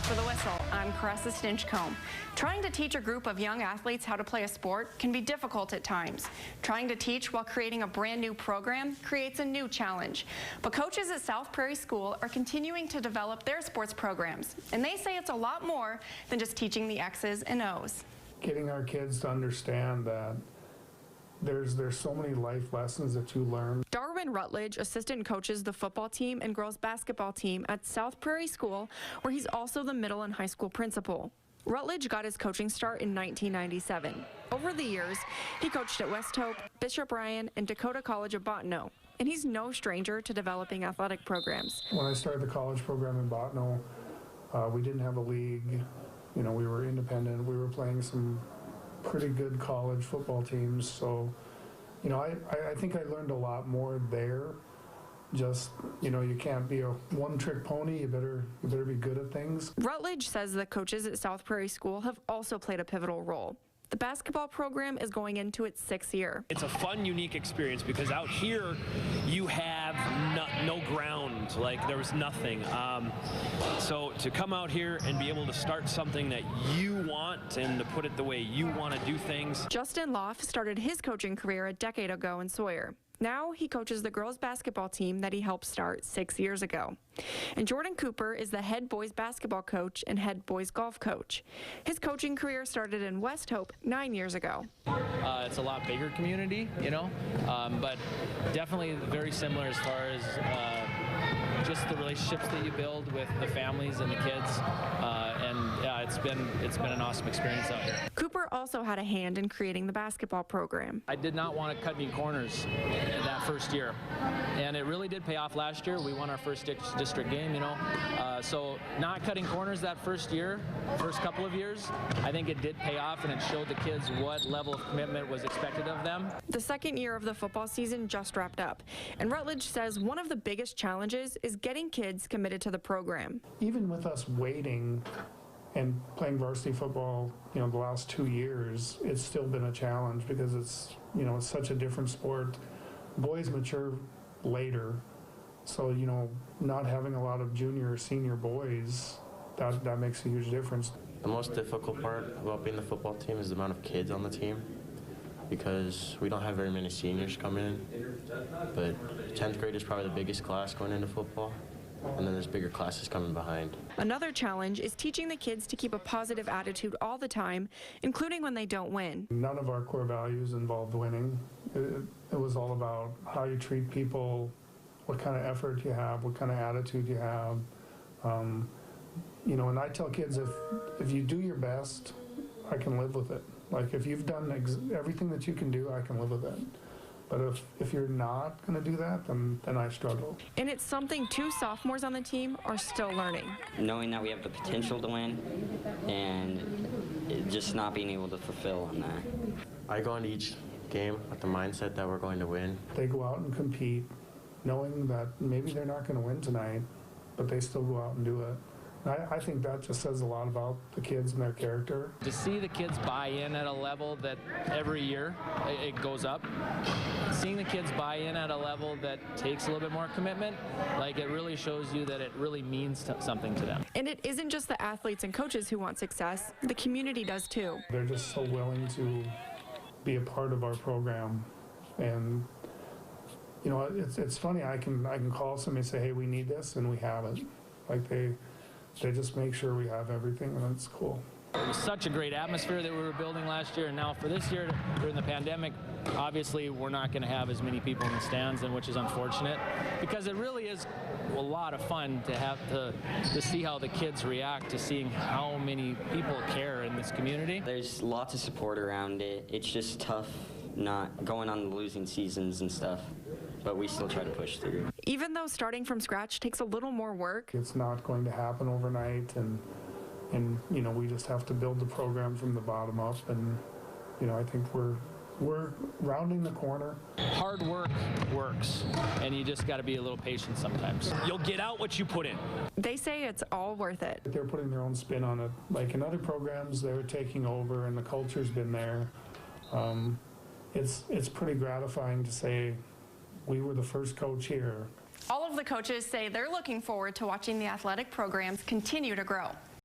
After the Whistle, I'm Caressa Stinchcomb. Trying to teach a group of young athletes how to play a sport can be difficult at times. Trying to teach while creating a brand new program creates a new challenge. But coaches at South Prairie School are continuing to develop their sports programs, and they say it's a lot more than just teaching the X's and O's. Getting our kids to understand that there's so many life lessons that you learn. Darwin Rutledge assistant coaches the football team and girls basketball team at South Prairie School, where he's also the middle and high school principal. Rutledge got his coaching start in 1997. Over the years, he coached at West Hope, Bishop Ryan, and Dakota College of Bottineau, and he's no stranger to developing athletic programs. When I started the college program in Bottineau, we didn't have a league. You know, we were independent. We were playing some pretty good college football teams, so you know, I think I learned a lot more there. Just, you know, you can't be a one-trick pony. You better be good at things. Rutledge says the coaches at South Prairie School have also played a pivotal role. The basketball program is going into its 6th year. It's a fun, unique experience because out here you have no ground, like there was nothing. So to come out here and be able to start something that you want and to put it the way you want to do things. Justin Loff started his coaching career a decade ago in Sawyer. Now he coaches the girls basketball team that he helped start 6 years ago. And Jordan Cooper is the head boys basketball coach and head boys golf coach. His coaching career started in West Hope 9 years ago. It's a lot bigger community, you know, but definitely very similar as far as just the relationships that you build with the families and the kids. And yeah, it's been an awesome experience out here. Cooper also had a hand in creating the basketball program. I did not want to cut any corners that first year, and it really did pay off last year. We won our first district game, you know. So not cutting corners that first year, first couple of years, I think it did pay off, and it showed the kids what level of commitment was expected of them. The second year of the football season just wrapped up, and Rutledge says one of the biggest challenges is getting kids committed to the program. Even with us waiting and playing varsity football, you know, the last 2 years, it's still been a challenge because it's, you know, it's such a different sport. Boys mature later, so, you know, not having a lot of junior or senior boys, that makes a huge difference. The most difficult part about being the football team is the amount of kids on the team, because we don't have very many seniors come in, but 10th grade is probably the biggest class going into football, and then there's bigger classes coming behind. Another challenge is teaching the kids to keep a positive attitude all the time, including when they don't win. None of our core values involved winning. It was all about how you treat people, what kind of effort you have, what kind of attitude you have. You know, and I tell kids, if you do your best, I can live with it. Like, if you've done everything that you can do, I can live with it. But if you're not going to do that, then I struggle. And it's something 2 sophomores on the team are still learning. Knowing that we have the potential to win and just not being able to fulfill on that. I go into each game with the mindset that we're going to win. They go out and compete, knowing that maybe they're not going to win tonight, but they still go out and do it. I think that just says a lot about the kids and their character. To see the kids buy in at a level that every year it goes up, seeing the kids buy in at a level that takes a little bit more commitment, like, it really shows you that it really means something to them. And it isn't just the athletes and coaches who want success, the community does too. They're just so willing to be a part of our program. And you know, it's funny, I can call somebody and say, hey, we need this, and we have it. Like, they just make sure we have everything, and it's cool. It was such a great atmosphere that we were building last year, and now for this year, during the pandemic, obviously we're not going to have as many people in the stands, and which is unfortunate, because it really is a lot of fun to have to see how the kids react to seeing how many people care in this community. There's lots of support around it. It's just tough not going on the losing seasons and stuff, but we still try to push through. Even though starting from scratch takes a little more work, it's not going to happen overnight, and you know, we just have to build the program from the bottom up, and you know, I think we're rounding the corner. Hard work works, and you just got to be a little patient sometimes. You'll get out what you put in. they say it's all worth it. They're putting their own spin on it. Like in other programs, they're taking over, and the culture's been there. It's pretty gratifying to say we were the first coach here. All of the coaches say they're looking forward to watching the athletic programs continue to grow.